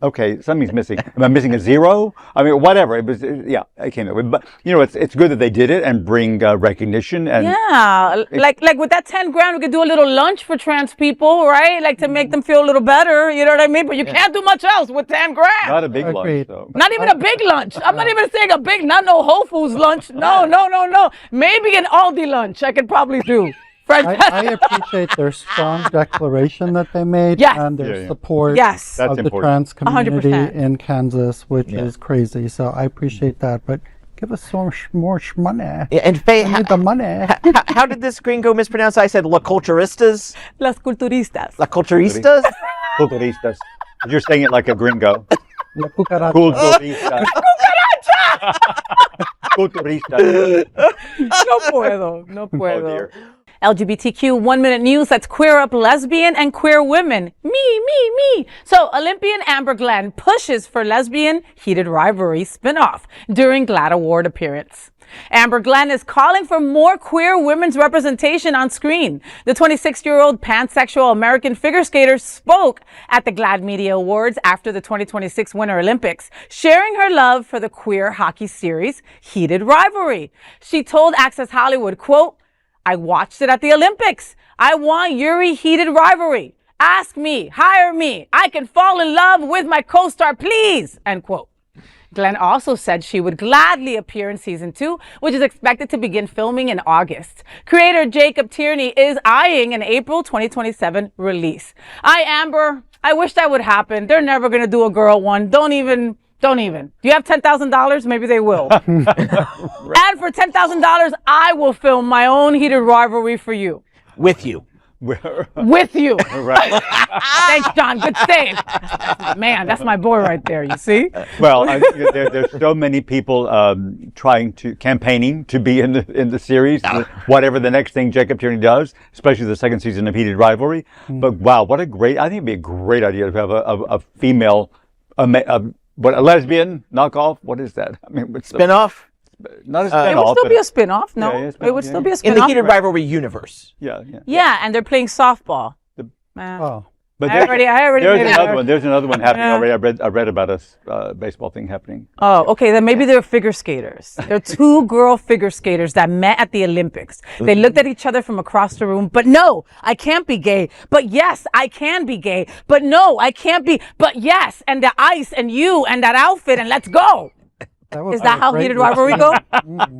okay, something's missing. Am I missing a zero? I mean, whatever. It was, yeah, I came up. But you know, it's good that they did it and bring recognition. And like with that 10 grand, we could do a little lunch for trans people, right? Like to make them feel a little better. You know what I mean? But you can't do much else with 10 grand. Not a big Agreed. lunch, though. Not even a big lunch. I'm not even saying a big, not no Whole Foods lunch. No. Maybe an Aldi lunch I could probably do. I appreciate their strong declaration that they made and their support That's of the important. trans community 100%. in Kansas, which is crazy. So I appreciate that. But give us some more money. Yeah, and Faye, I need the money. how did this gringo mispronounce? I said La Culturistas? Las Culturistas. La Culturistas? Culturistas. You're saying it like a gringo. La cucaracha. Culturistas. Culturistas. No puedo. Oh, dear. LGBTQ 1-minute news. Let's queer up lesbian and queer women. Me. So Olympian Amber Glenn pushes for lesbian heated rivalry spinoff during GLAAD Award appearance. Amber Glenn is calling for more queer women's representation on screen. The 26-year-old pansexual American figure skater spoke at the GLAAD Media Awards after the 2026 Winter Olympics, sharing her love for the queer hockey series Heated Rivalry. She told Access Hollywood, quote, "I watched it at the Olympics. I want Yuri Heated Rivalry. Ask me, hire me. I can fall in love with my co-star, please," end quote. Glenn also said she would gladly appear in season 2, which is expected to begin filming in August. Creator Jacob Tierney is eyeing an April 2027 release. Amber, I wish that would happen. They're never going to do a girl one. Don't even. Do you have $10,000? Maybe they will. And for $10,000, I will film my own heated rivalry for you. With you. With you. Right. Thanks, John. Good save. Man, that's my boy right there, you see? Well, there's so many people campaigning to be in the series, whatever the next thing Jacob Tierney does, especially the second season of Heated Rivalry. But wow, I think it'd be a great idea to have a female, a lesbian knockoff? What is that? I mean, Spinoff? Not a spinoff. It would still be a spinoff, no? Yeah, It would still be a spinoff. In the Heated Rivalry universe. Yeah. Yeah, and they're playing softball. Oh. But I already there's made it another up. one. There's another one happening Yeah. already. I read about a baseball thing happening. Oh, okay. Then maybe they're figure skaters. They're two girl figure skaters that met at the Olympics. They looked at each other from across the room. But no, I can't be gay. But yes, I can be gay. But no, I can't be. But yes, and the ice and you and that outfit and let's go. Is that how heated rivalry go?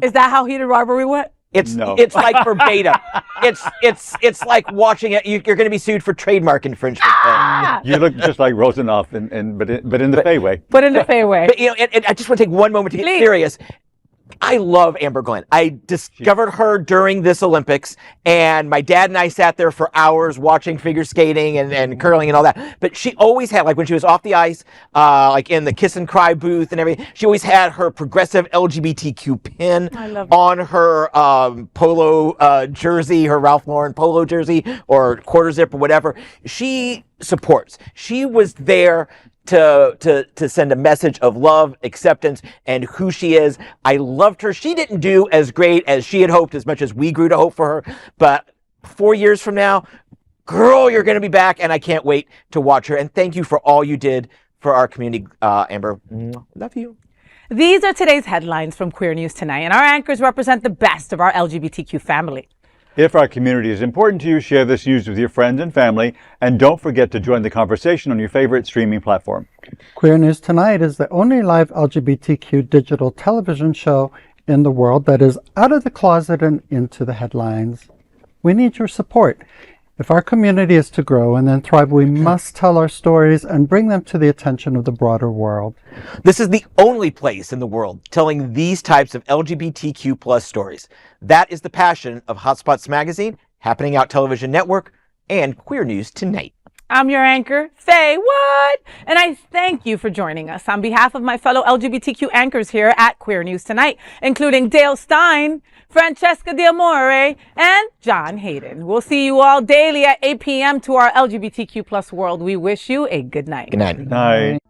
Is that how heated rivalry went? It's No. it's like verbatim. It's like watching it. You're going to be sued for trademark infringement. You look just like Rosenoff, but in the Fay way. But in the fairway. But and I just want to take one moment to get Please. serious. I love Amber Glenn. I discovered her during this Olympics, and my dad and I sat there for hours watching figure skating and curling and all that. But she always had, like when she was off the ice, like in the kiss and cry booth and everything, she always had her progressive LGBTQ pin on her polo jersey, her Ralph Lauren polo jersey or quarter zip or whatever. She supports. She was there to send a message of love, acceptance, and who she is. I loved her. She didn't do as great as she had hoped, as much as we grew to hope for her. But 4 years from now, girl, you're going to be back, and I can't wait to watch her. And thank you for all you did for our community, Amber. Love you. These are today's headlines from Queer News Tonight, and our anchors represent the best of our LGBTQ family. If our community is important to you, share this news with your friends and family, and don't forget to join the conversation on your favorite streaming platform. Queer News Tonight is the only live LGBTQ digital television show in the world that is out of the closet and into the headlines. We need your support. If our community is to grow and then thrive, we must tell our stories and bring them to the attention of the broader world. This is the only place in the world telling these types of LGBTQ plus stories. That is the passion of Hotspots Magazine, Happening Out Television Network, and Queer News Tonight. I'm your anchor, FayWhat, and I thank you for joining us on behalf of my fellow LGBTQ anchors here at Queer News Tonight, including Dale Stine, Franchesca D'Amore, and John Hayden. We'll see you all daily at 8 p.m. to our LGBTQ plus world. We wish you a good night. Good night. Night.